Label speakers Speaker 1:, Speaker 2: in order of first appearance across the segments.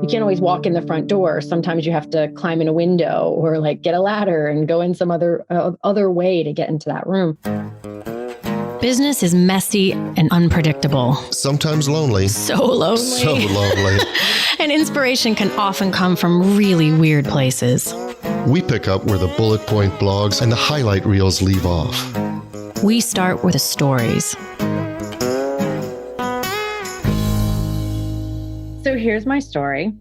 Speaker 1: can't always walk in the front door. Sometimes you have to climb in a window or like get a ladder and go in some other way to get into that room.
Speaker 2: Business is messy and unpredictable.
Speaker 3: Sometimes lonely.
Speaker 2: So lonely.
Speaker 3: So lonely.
Speaker 2: And inspiration can often come from really weird places.
Speaker 3: We pick up where the bullet point blogs and the highlight reels leave off.
Speaker 2: We start with the stories.
Speaker 1: So here's my story.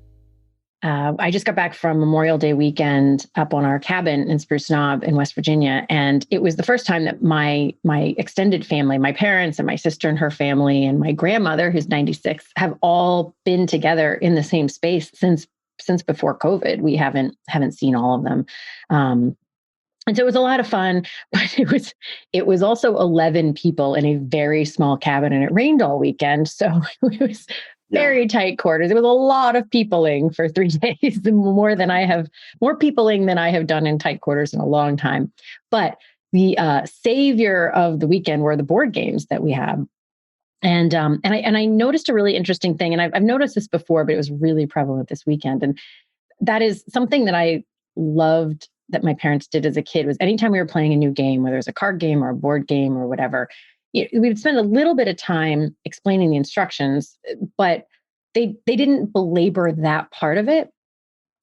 Speaker 1: I just got back from Memorial Day weekend up on our cabin in Spruce Knob in West Virginia. And it was the first time that my extended family, my parents and my sister and her family and my grandmother, who's 96, have all been together in the same space since before COVID. We haven't seen all of them. And so it was a lot of fun, but it was also 11 people in a very small cabin, and it rained all weekend. So it was very tight quarters. It was a lot of peopling for 3 days, more peopling than I have done in tight quarters in a long time. But the savior of the weekend were the board games that we have. And I noticed a really interesting thing, and I've noticed this before, but it was really prevalent this weekend. And that is something that I loved that my parents did as a kid. Was anytime we were playing a new game, whether it was a card game or a board game or whatever, we would spend a little bit of time explaining the instructions, but they didn't belabor that part of it,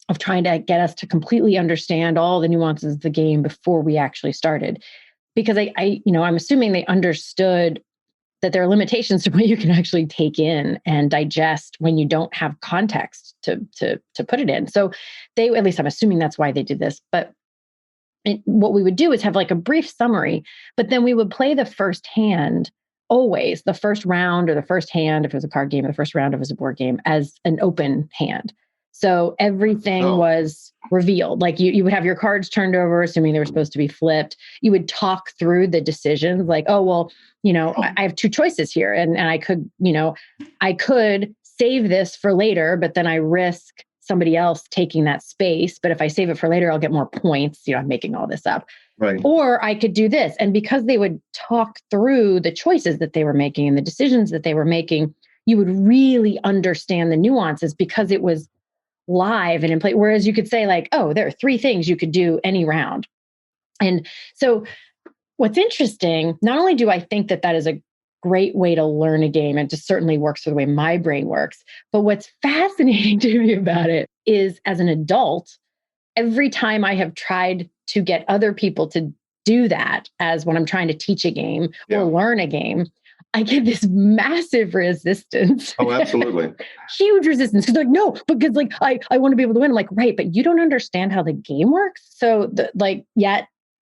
Speaker 1: of trying to get us to completely understand all the nuances of the game before we actually started. Because I'm assuming they understood that there are limitations to what you can actually take in and digest when you don't have context to put it in. So at least I'm assuming that's why they did this. But what we would do is have like a brief summary, but then we would play the first hand, always the first round or the first hand, if it was a card game, or the first round if it was a board game, as an open hand. So everything was revealed. Like you would have your cards turned over, assuming they were supposed to be flipped. You would talk through the decisions like, oh, well, I have two choices here. And I could save this for later, but then I risk somebody else taking that space. But if I save it for later, I'll get more points. I'm making all this up.
Speaker 4: Right.
Speaker 1: Or I could do this. And because they would talk through the choices that they were making and the decisions that they were making, you would really understand the nuances because it was live and in play. Whereas you could say like, oh, there are 3 things you could do any round. And so what's interesting, not only do I think that is a great way to learn a game, and just certainly works for the way my brain works, but what's fascinating to me about it is, as an adult, every time I have tried to get other people to do that, as when I'm trying to teach a game or learn a game, I get this massive resistance.
Speaker 4: Oh, absolutely.
Speaker 1: Huge resistance. Because no, because I want to be able to win. I'm like, right, but you don't understand how the game works. So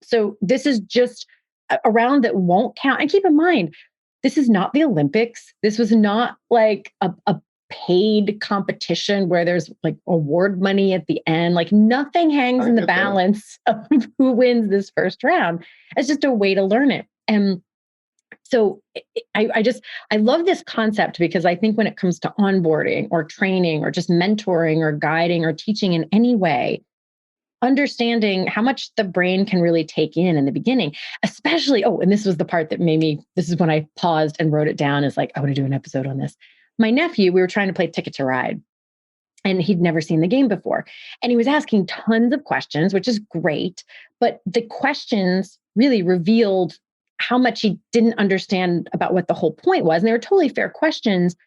Speaker 1: so this is just a round that won't count. And keep in mind, this is not the Olympics. This was not like a paid competition where there's like award money at the end. Like nothing hangs in the balance of who wins this first round. It's just a way to learn it. And so I love this concept, because I think when it comes to onboarding or training or just mentoring or guiding or teaching in any way, understanding how much the brain can really take in the beginning, especially, and this was the part that this is when I paused and wrote it down, is like, I want to do an episode on this. My nephew, we were trying to play Ticket to Ride, and he'd never seen the game before. And he was asking tons of questions, which is great. But the questions really revealed how much he didn't understand about what the whole point was. And they were totally fair questions.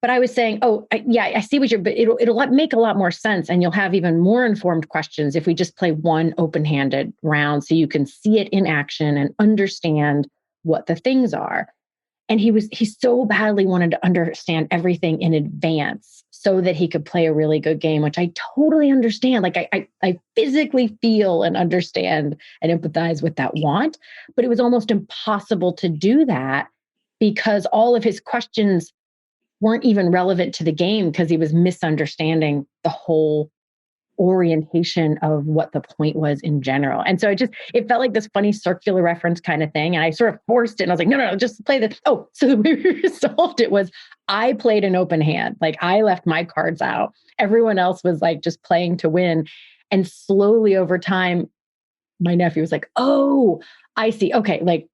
Speaker 1: But I was saying, I see what but it'll make a lot more sense. And you'll have even more informed questions if we just play one open-handed round, so you can see it in action and understand what the things are. And he so badly wanted to understand everything in advance so that he could play a really good game, which I totally understand. Like I physically feel and understand and empathize with that want, but it was almost impossible to do that because all of his questions weren't even relevant to the game, because he was misunderstanding the whole orientation of what the point was in general. And so it felt like this funny circular reference kind of thing. And I sort of forced it, and I was like, no, just play this. Oh, so the way we resolved it was I played an open hand. Like I left my cards out. Everyone else was like just playing to win. And slowly over time, my nephew was like, oh, I see. Okay. Like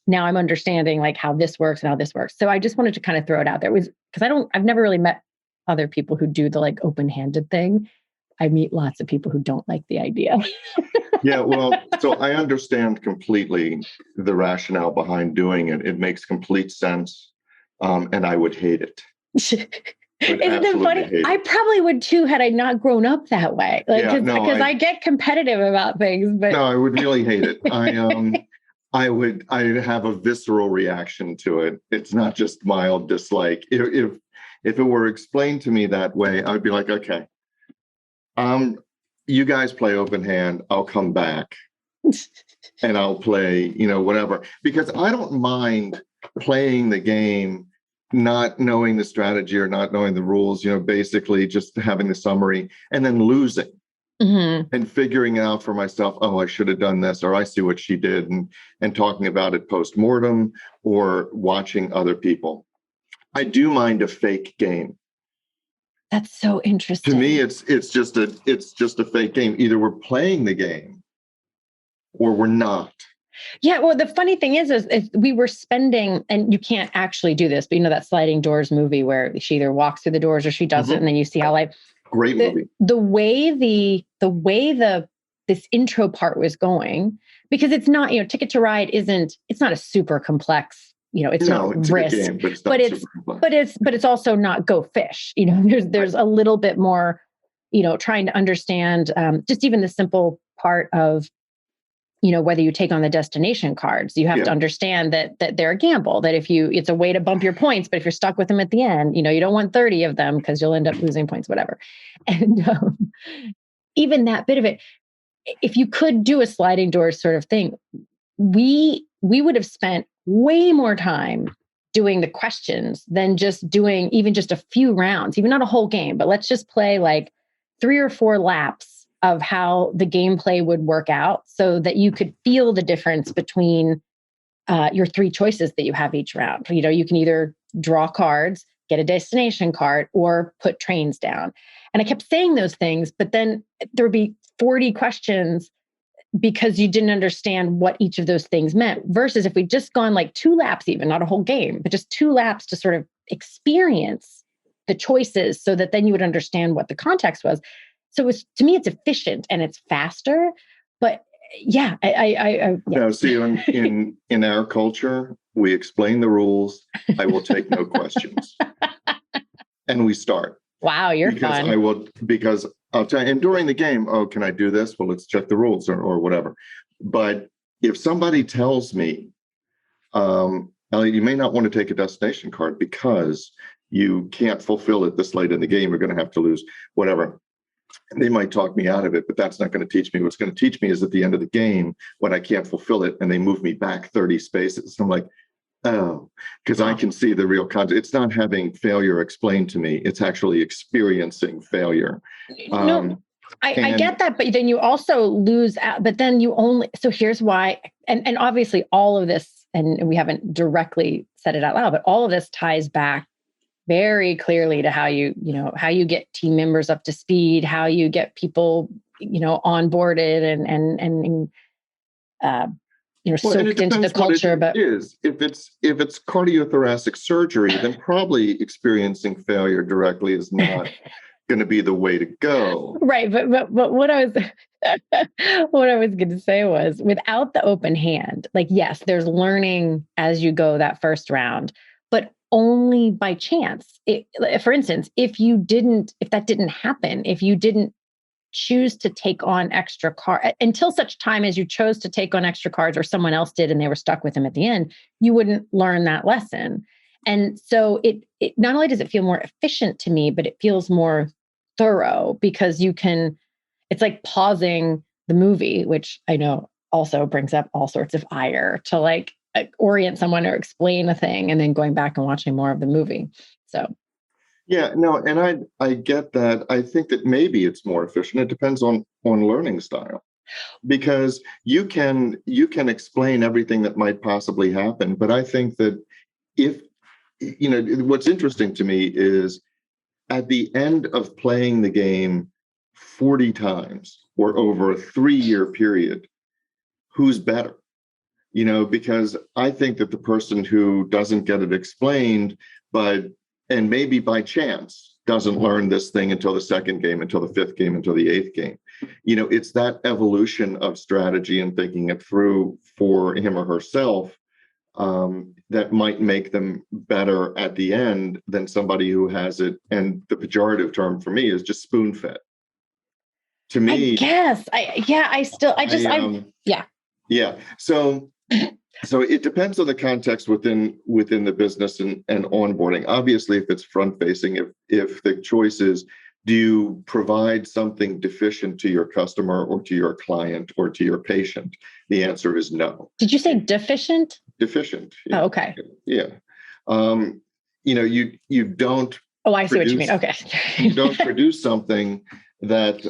Speaker 1: now I'm understanding like how this works and how this works. So I just wanted to kind of throw it out there. It was because I've never really met other people who do the like open-handed thing, I meet lots of people who don't like the idea.
Speaker 3: Yeah, well, so I understand completely the rationale behind doing it. It makes complete sense. And I would hate it.
Speaker 1: Isn't it funny? I probably would too had I not grown up that way. Like, because I get competitive about things, but
Speaker 3: no, I would really hate it. I'd have a visceral reaction to it. It's not just mild dislike. If it were explained to me that way, I'd be like, okay, you guys play open hand. I'll come back and I'll play, whatever, because I don't mind playing the game, not knowing the strategy or not knowing the rules, basically just having the summary and then losing. Mm-hmm. And figuring out for myself, oh, I should have done this, or I see what she did, and talking about it post-mortem or watching other people. I do mind a fake game.
Speaker 1: That's so interesting.
Speaker 3: To me, it's just a fake game. Either we're playing the game or we're not.
Speaker 1: Yeah, well, the funny thing is we were spending, and you can't actually do this, but that sliding doors movie where she either walks through the doors or she doesn't, and then you see how life.
Speaker 3: Great movie.
Speaker 1: The way this intro part was going, because it's not, Ticket to Ride it's not a super complex, it's not Risk, game, but it's also not Go Fish. There's a little bit more, trying to understand just even the simple part of, whether you take on the destination cards, you have to understand that they're a gamble, that it's a way to bump your points, but if you're stuck with them at the end, you don't want 30 of them because you'll end up losing points, whatever. And even that bit of it, if you could do a sliding doors sort of thing, we would have spent way more time doing the questions than just doing even just a few rounds, even not a whole game, but let's just play like 3 or 4 laps of how the gameplay would work out so that you could feel the difference between your 3 choices that you have each round. You can either draw cards, get a destination card, or put trains down. And I kept saying those things, but then there would be 40 questions because you didn't understand what each of those things meant, versus if we'd just gone like 2 laps, even not a whole game, but just 2 laps to sort of experience the choices so that then you would understand what the context was. So to me, it's efficient and it's faster, but yeah, I
Speaker 3: No, see, in our culture, we explain the rules. I will take no questions, and we start.
Speaker 1: Wow, you're fun.
Speaker 3: Because I'll tell you. And during the game, oh, can I do this? Well, let's check the rules or whatever. But if somebody tells me, Elliot, you may not want to take a destination card because you can't fulfill it this late in the game. You're going to have to lose whatever. They might talk me out of it, but that's not going to teach me. What's going to teach me is at the end of the game when I can't fulfill it and they move me back 30 spaces. I'm like, oh, because I can see the real content. It's not having failure explained to me. It's actually experiencing failure.
Speaker 1: I get that, but then you also lose out. But then so here's why. And obviously all of this, and we haven't directly said it out loud, but all of this ties back very clearly to how you get team members up to speed, how you get people, onboarded and soaked into the culture. But
Speaker 3: if it's cardiothoracic surgery, then probably experiencing failure directly is not going to be the way to go.
Speaker 1: Right. But what I was going to say was, without the open hand, like, yes, there's learning as you go that first round, but only by chance. For instance, if that didn't happen, if you didn't choose to take on extra cards until such time as you chose to take on extra cards or someone else did and they were stuck with them at the end, you wouldn't learn that lesson. And so it not only does it feel more efficient to me, but it feels more thorough because it's like pausing the movie, which I know also brings up all sorts of ire to like orient someone or explain a thing and then going back and watching more of the movie. So
Speaker 3: yeah, no, and I get that. I think that maybe it's more efficient. It depends on learning style, because you can explain everything that might possibly happen. But I think that what's interesting to me is at the end of playing the game 40 times or over a 3-year period, who's better? Because I think that the person who doesn't get it explained, and maybe by chance, doesn't learn this thing until the second game, until the fifth game, until the eighth game. It's that evolution of strategy and thinking it through for him or herself that might make them better at the end than somebody who has it. And the pejorative term for me is just spoon fed. To me,
Speaker 1: yeah.
Speaker 3: Yeah. So it depends on the context within the business and onboarding. Obviously, if it's front facing, if the choice is, do you provide something deficient to your customer or to your client or to your patient? The answer is no.
Speaker 1: Did you say deficient?
Speaker 3: Deficient.
Speaker 1: Yeah. Oh, okay.
Speaker 3: Yeah. You don't.
Speaker 1: Oh, I see what you mean. Okay.
Speaker 3: You don't produce something that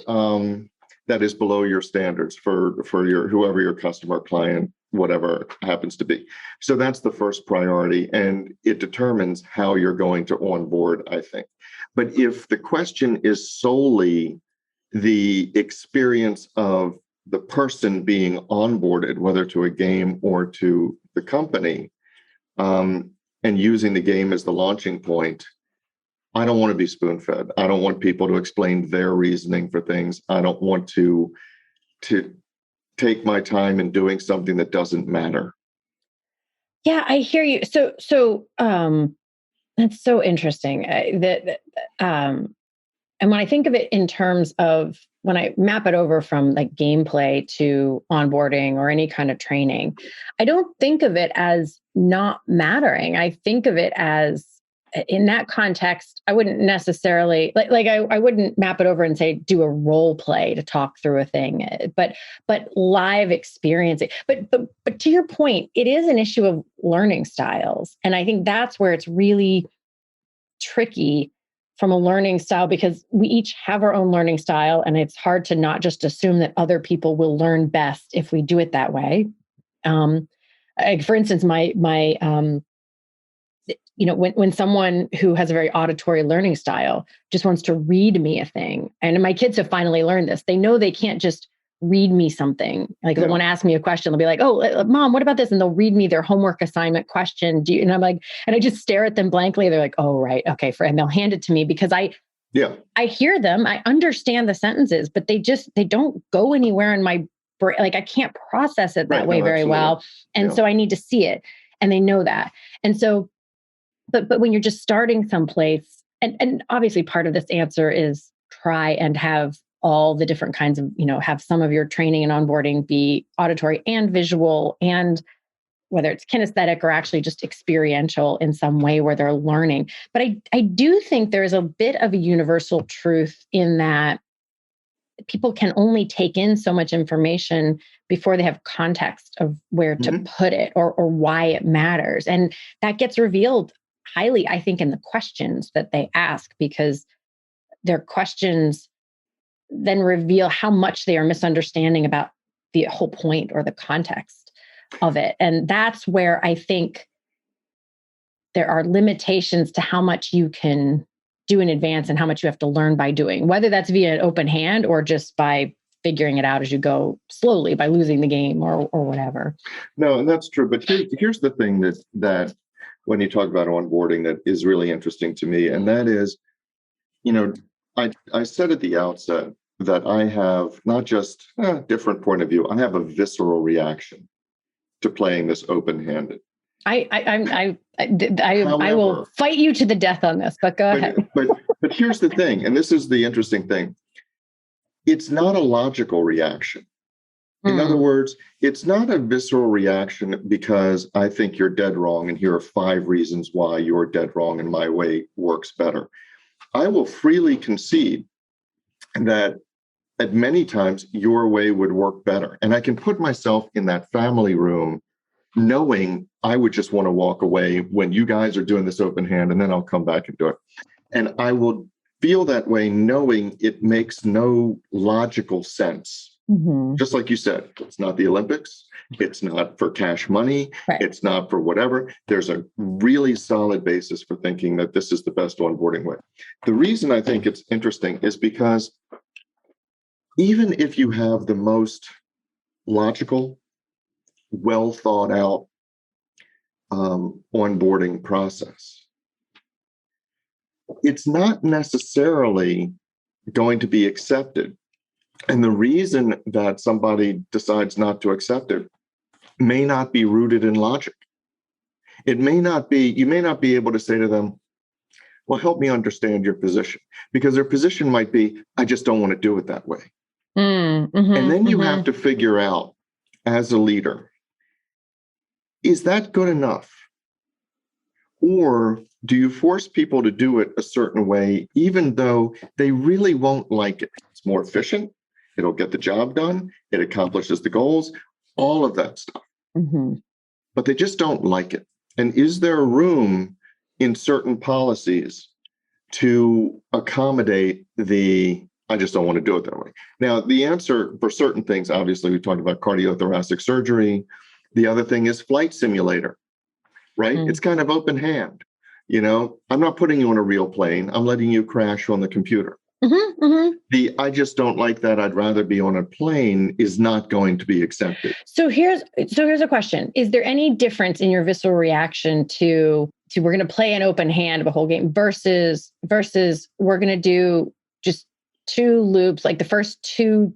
Speaker 3: is below your standards for your whoever your customer, client, whatever happens to be. So that's the first priority, and it determines how you're going to onboard, I think. But if the question is solely the experience of the person being onboarded, whether to a game or to the company, and using the game as the launching point, I don't want to be spoon-fed. I don't want people to explain their reasoning for things. I don't want to take my time in doing something that doesn't matter.
Speaker 1: Yeah, I hear you. So that's so interesting. And when I think of it in terms of when I map it over from like gameplay to onboarding or any kind of training, I don't think of it as not mattering. I think of it as, in that context, I wouldn't necessarily I wouldn't map it over and say do a role play to talk through a thing, but live experiencing. But to your point, it is an issue of learning styles, and I think that's where it's really tricky from a learning style, because we each have our own learning style, and it's hard to not just assume that other people will learn best if we do it that way. For instance, my when someone who has a very auditory learning style just wants to read me a thing, and my kids have finally learned this, they know they can't just read me something. Like they want to ask me a question, they'll be like, "Oh, Mom, what about this?" And they'll read me their homework assignment question. And I'm like, and I just stare at them blankly. They're like, "Oh, right, okay," and they'll hand it to me because I hear them, I understand the sentences, but they don't go anywhere in my brain. Like I can't process it that way very well, and so I need to see it, and they know that, and so. But when you're just starting someplace, and obviously part of this answer is try and have all the different kinds of, have some of your training and onboarding be auditory and visual, and whether it's kinesthetic or actually just experiential in some way where they're learning. But I do think there's a bit of a universal truth in that people can only take in so much information before they have context of where to put it or why it matters. And that gets revealed highly, I think, in the questions that they ask, because their questions then reveal how much they are misunderstanding about the whole point or the context of it. And that's where I think there are limitations to how much you can do in advance and how much you have to learn by doing, whether that's via an open hand or just by figuring it out as you go slowly by losing the game or whatever.
Speaker 3: No, and that's true. But here's the thing that when you talk about onboarding that is really interesting to me, and that is, I said at the outset that I have not just a different point of view, I have a visceral reaction to playing this open-handed.
Speaker 1: I will fight you to the death on this, but go ahead.
Speaker 3: But here's the thing, and this is the interesting thing. It's not a logical reaction. In other words, it's not a visceral reaction because I think you're dead wrong, and here are 5 reasons why you're dead wrong and my way works better. I will freely concede that at many times your way would work better. And I can put myself in that family room knowing I would just want to walk away when you guys are doing this open hand, and then I'll come back and do it. And I will feel that way knowing it makes no logical sense. Just like you said, it's not the Olympics. It's not for cash money. Right. It's not for whatever. There's a really solid basis for thinking that this is the best onboarding way. The reason I think it's interesting is because even if you have the most logical, well thought out onboarding process, it's not necessarily going to be accepted. And the reason that somebody decides not to accept it may not be rooted in logic. It may not be, you may not be able to say to them, well, help me understand your position, because their position might be, I just don't want to do it that way. And then you have to figure out as a leader, is that good enough? Or do you force people to do it a certain way, even though they really won't like it? It's more efficient. It'll get the job done. It accomplishes the goals, all of that stuff. But they just don't like it. And is there room in certain policies to accommodate the, I just don't want to do it that way? Now, the answer for certain things, obviously, we talked about cardiothoracic surgery. The other thing is flight simulator, right? It's kind of open hand. You know, I'm not putting you on a real plane. I'm letting you crash on the computer. The I just don't like that, I'd rather be on a plane is not going to be accepted.
Speaker 1: So here's a question. Is there any difference in your visceral reaction to we're going to play an open hand of a whole game versus we're going to do just 2 loops, like the first 2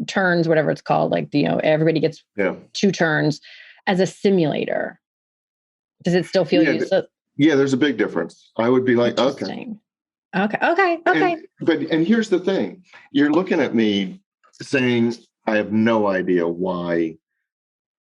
Speaker 1: turns, whatever it's called, like, you know, everybody gets 2 turns as a simulator? Does it still feel
Speaker 3: Yeah, there's a big difference. I would be like, okay. And here's the thing. You're looking at me saying, I have no idea why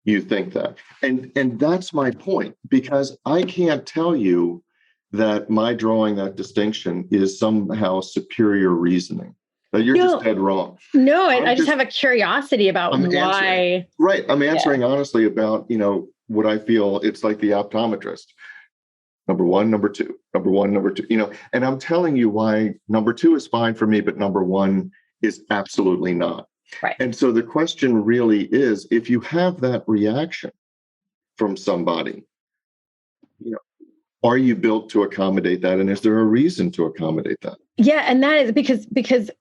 Speaker 3: you think that. And that's my point, because I can't tell you that my drawing that distinction is somehow superior reasoning. You're just dead wrong.
Speaker 1: No, I just have a curiosity about why.
Speaker 3: I'm answering honestly about, you know, what I feel. It's like the optometrist. Number 1, number 2, number 1, number 2, you know, and I'm telling you why number 2 is fine for me, but number 1 is absolutely not.
Speaker 1: Right.
Speaker 3: And so the question really is, if you have that reaction from somebody, you know, are you built to accommodate that? And is there a reason to accommodate that?
Speaker 1: Yeah. And that is because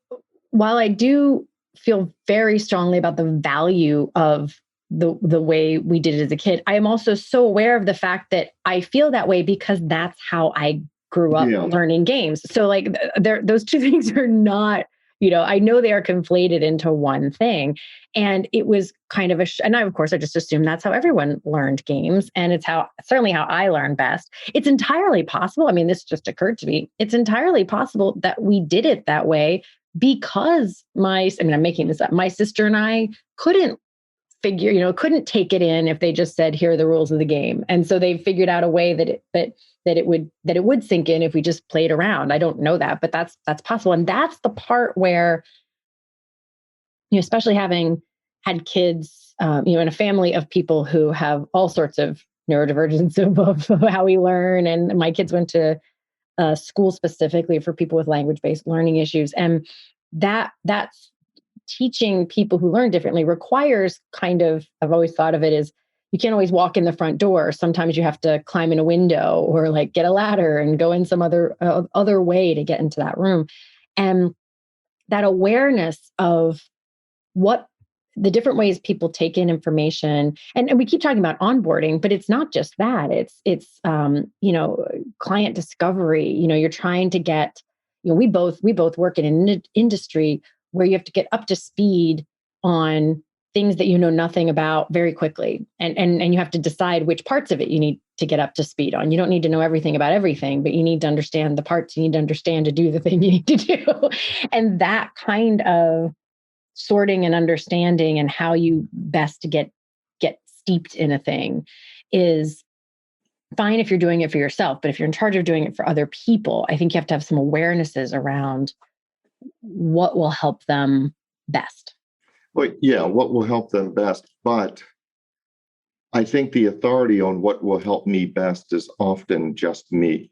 Speaker 1: while I do feel very strongly about the value of the way we did it as a kid, I am also so aware of the fact that I feel that way because that's how I grew up learning games. So like those 2 things are not, you know, I know they are conflated into one thing. And it was kind of and I just assumed that's how everyone learned games. And it's certainly how I learn best. It's entirely possible. I mean, this just occurred to me. It's entirely possible that we did it that way because I'm making this up. My sister and I couldn't take it in if they just said, here are the rules of the game. And so they figured out a way that it would sink in if we just played around. I don't know that, but that's possible. And that's the part where, you know, especially having had kids, you know, in a family of people who have all sorts of neurodivergence of how we learn. And my kids went to school specifically for people with language-based learning issues. And that's teaching people who learn differently requires kind of, I've always thought of it as, you can't always walk in the front door. Sometimes you have to climb in a window or like get a ladder and go in some other way to get into that room. And that awareness of what the different ways people take in information, and we keep talking about onboarding, but it's not just that. It's you know, client discovery. You know, you're trying to get, you know, we both work in an industry where you have to get up to speed on things that you know nothing about very quickly. And you have to decide which parts of it you need to get up to speed on. You don't need to know everything about everything, but you need to understand the parts you need to understand to do the thing you need to do. And that kind of sorting and understanding and how you best get steeped in a thing is fine if you're doing it for yourself. But if you're in charge of doing it for other people, I think you have to have some awarenesses around what will help them best.
Speaker 3: Well, yeah, what will help them best. But I think the authority on what will help me best is often just me.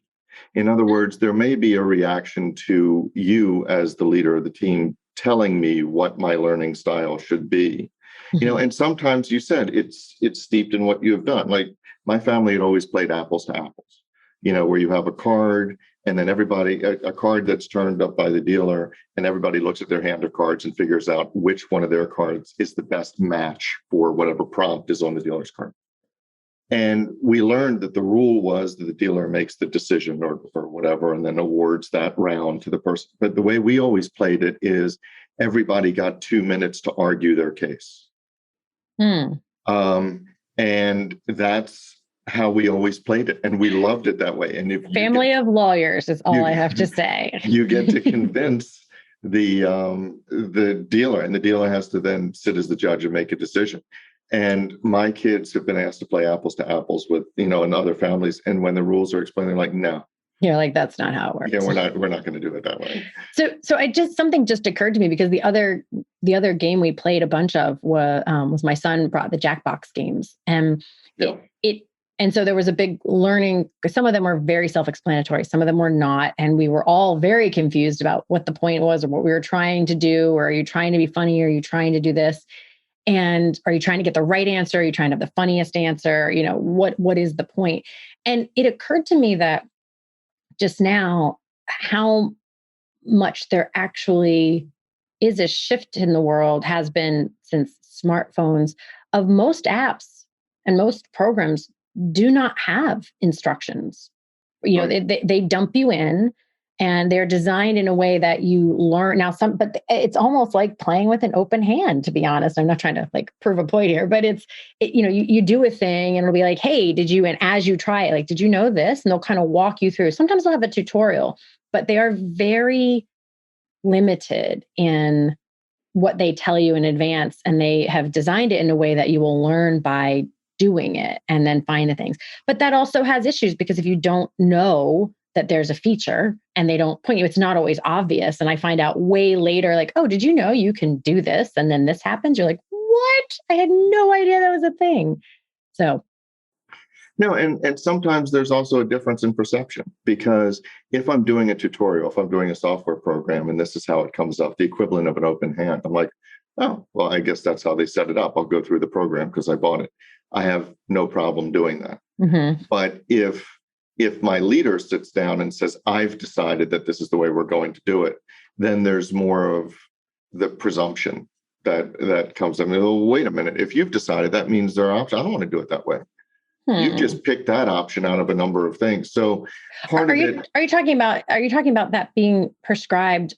Speaker 3: In other words, there may be a reaction to you as the leader of the team telling me what my learning style should be. You know, and sometimes you said it's steeped in what you have done. Like my family had always played apples to apples, you know, where you have a card and then everybody, a card that's turned up by the dealer, and everybody looks at their hand of cards and figures out which one of their cards is the best match for whatever prompt is on the dealer's card. And we learned that the rule was that the dealer makes the decision or whatever, and then awards that round to the person. But the way we always played it is everybody got 2 minutes to argue their case.
Speaker 1: Hmm.
Speaker 3: And that's how we always played it. And we loved it that way. And if
Speaker 1: Family of lawyers is all I have to say.
Speaker 3: You get to convince the dealer, and the dealer has to then sit as the judge and make a decision. And my kids have been asked to play apples to apples with, in other families. And when the rules are explained, they're like, no.
Speaker 1: You're like, that's not how it works.
Speaker 3: Yeah, we're not going to do it that way.
Speaker 1: So something just occurred to me, because the other game we played a bunch of was my son brought the Jackbox games, and and so there was a big learning, because some of them were very self-explanatory, some of them were not, and we were all very confused about what the point was or what we were trying to do. Or are you trying to be funny? Or are you trying to do this? And are you trying to get the right answer? Are you trying to have the funniest answer? What is the point? And it occurred to me that just now, how much there actually is a shift in the world, has been since smartphones, of most apps and most programs do not have instructions.
Speaker 3: Right.
Speaker 1: They dump you in, and they're designed in a way that you learn now but it's almost like playing with an open hand, to be honest. I'm not trying to prove a point here, but you do a thing and it'll be like, hey, and as you try it, did you know this? And they'll kind of walk you through. Sometimes they'll have a tutorial, but they are very limited in what they tell you in advance. And they have designed it in a way that you will learn by doing it and then find the things. But that also has issues, because if you don't know that there's a feature and they don't point you, it's not always obvious. And I find out way later, oh, did you know you can do this? And then this happens. You're like, what? I had no idea that was a thing. So.
Speaker 3: No, and sometimes there's also a difference in perception, because if I'm doing a tutorial, if I'm doing a software program, and this is how it comes up, the equivalent of an open hand, I'm like, oh, well, I guess that's how they set it up. I'll go through the program because I bought it. I have no problem doing that.
Speaker 1: Mm-hmm.
Speaker 3: But if my leader sits down and says, I've decided that this is the way we're going to do it, then there's more of the presumption that comes up. Oh, wait a minute. If you've decided, that means there are options. I don't want to do it that way. You just picked that option out of a number of things. So are you
Speaker 1: talking about that being prescribed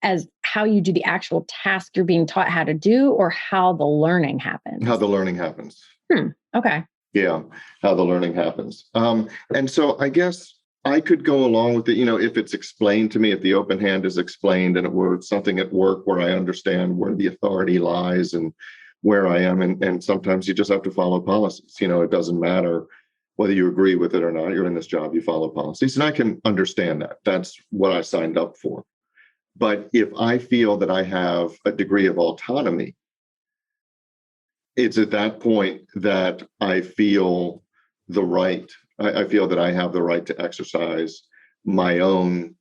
Speaker 1: as how you do the actual task you're being taught how to do, or how the learning happens?
Speaker 3: How the learning happens.
Speaker 1: Okay.
Speaker 3: Yeah, how the learning happens. And so I guess I could go along with it, if it's explained to me, if the open hand is explained, and it's something at work where I understand where the authority lies and where I am. And sometimes you just have to follow policies. It doesn't matter whether you agree with it or not. You're in this job, you follow policies. And I can understand that. That's what I signed up for. But if I feel that I have a degree of autonomy, it's at that point that I feel the right. I feel that I have the right to exercise my own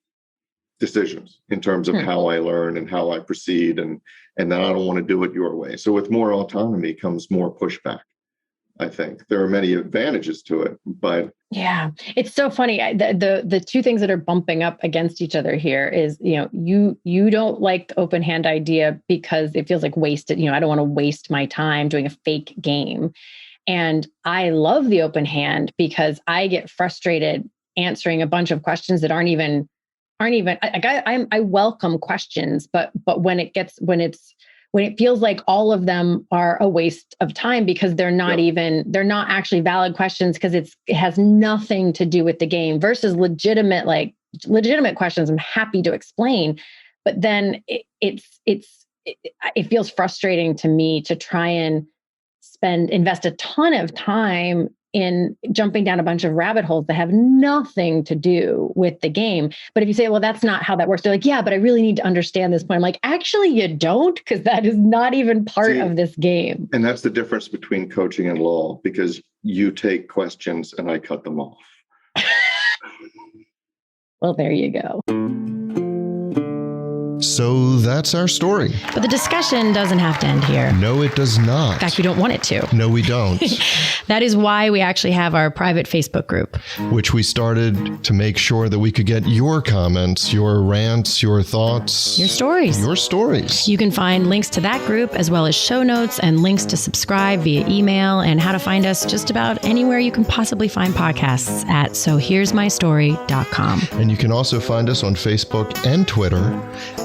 Speaker 3: decisions in terms of how I learn and how I proceed, and that I don't want to do it your way. So with more autonomy comes more pushback. I think there are many advantages to it, but
Speaker 1: yeah, it's so funny. The two things that are bumping up against each other here is, you don't like the open hand idea because it feels like wasted. I don't want to waste my time doing a fake game. And I love the open hand because I get frustrated answering a bunch of questions that aren't even I welcome questions, but when it feels like all of them are a waste of time because they're not actually valid questions, because it has nothing to do with the game, versus legitimate questions I'm happy to explain. But then it feels frustrating to me to try and invest a ton of time in jumping down a bunch of rabbit holes that have nothing to do with the game. But if you say, well, that's not how that works, they're like, yeah, but I really need to understand this point. I'm like, actually, you don't, because that is not even part of this game.
Speaker 3: And that's the difference between coaching and law, because you take questions and I cut them off.
Speaker 1: Well, there you go.
Speaker 4: So that's our story.
Speaker 2: But the discussion doesn't have to end here.
Speaker 4: No, it does not.
Speaker 2: In fact, we don't want it to.
Speaker 4: No, we don't.
Speaker 2: That is why we actually have our private Facebook group,
Speaker 4: which we started to make sure that we could get your comments, your rants, your thoughts,
Speaker 2: your stories.
Speaker 4: Your stories.
Speaker 2: You can find links to that group as well as show notes and links to subscribe via email and how to find us just about anywhere you can possibly find podcasts at sohere'smystory.com.
Speaker 4: And you can also find us on Facebook and Twitter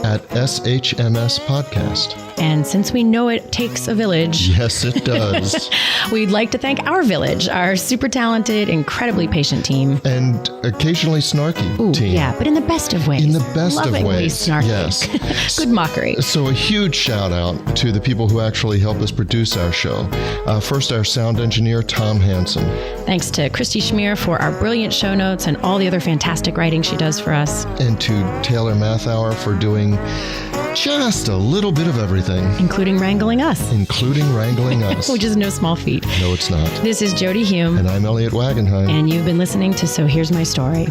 Speaker 4: at SHMS Podcast.
Speaker 2: And since we know it takes a village.
Speaker 4: Yes, it does.
Speaker 2: We'd like to thank our village, our super talented, incredibly patient team.
Speaker 4: And occasionally snarky team.
Speaker 2: Yeah, but in the best of ways.
Speaker 4: In the best of ways.
Speaker 2: Snarky.
Speaker 4: Yes.
Speaker 2: Good mockery.
Speaker 4: So a huge shout out to the people who actually help us produce our show. First, our sound engineer, Tom Hansen.
Speaker 2: Thanks to Christy Schmier for our brilliant show notes and all the other fantastic writing she does for us.
Speaker 4: And to Taylor Mathauer for doing just a little bit of everything.
Speaker 2: Including wrangling us.
Speaker 1: Which is no small feat.
Speaker 4: No, it's not.
Speaker 1: This is Jody Hume.
Speaker 4: And I'm Elliot Wagenheim.
Speaker 1: And you've been listening to So Here's My Story.